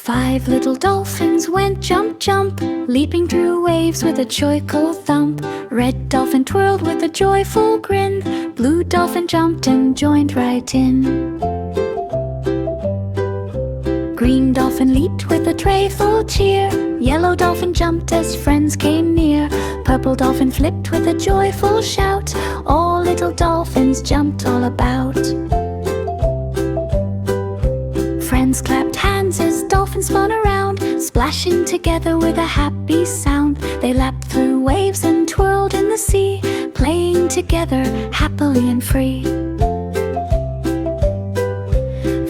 5 little dolphins went jump, jump, leaping through waves with a joyful thump. Red dolphin twirled with a joyful grin. Blue dolphin jumped and joined right in. Green dolphin leaped with a playful cheer. Yellow dolphin jumped as friends came near. Purple dolphin flipped with a joyful shout. All little dolphins jumped all about. Friends clapped hands as dolphins spun around, splashing together with a happy sound. They lapped through waves and twirled in the sea, playing together happily and free.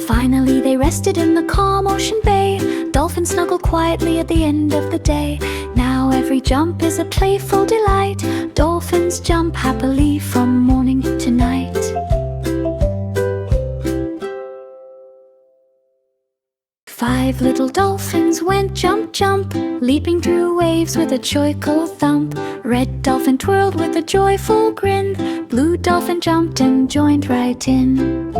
Finally they rested in the calm ocean bay. Dolphins snuggled quietly at the end of the day. Now every jump is a playful delight. Dolphins jump happily from morning to night. Five little dolphins went jump, jump, leaping through waves with a joyful thump. Red dolphin twirled with a joyful grin. Blue dolphin jumped and joined right in.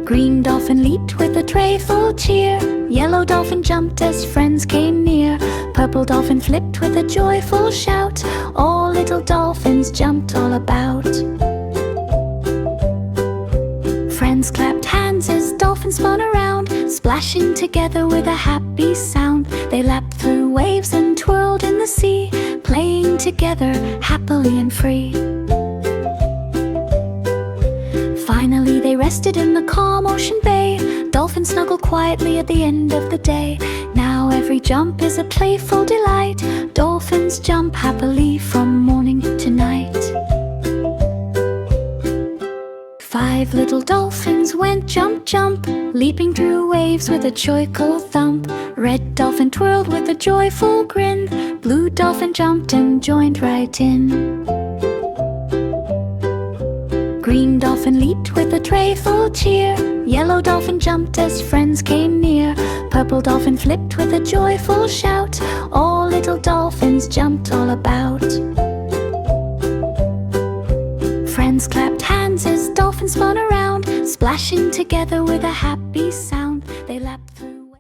Green dolphin leaped with a playful cheer. Yellow dolphin jumped as friends came near. Purple dolphin flipped with a joyful shout. All little dolphins jumped all about. Friends clapped hands as dolphins spun around, splashing together with a happy sound. They lapped through waves and twirled in the sea, playing together happily and free. Finally they rested in the calm ocean bay. Dolphins snuggled quietly at the end of the day. Now every jump is a playful delight. Dolphins jump happily from morning to night. 5 little dolphins went jump, jump, leaping through waves with a joyful thump. Red dolphin twirled with a joyful grin. Blue dolphin jumped and joined right in. Green dolphin leaped with a playful cheer. Yellow dolphin jumped as friends came near. Purple dolphin flipped with a joyful shout. All little dolphins jumped all about. Friends clapped hands as dolphins spun around, splashing together with a happy sound. They lapped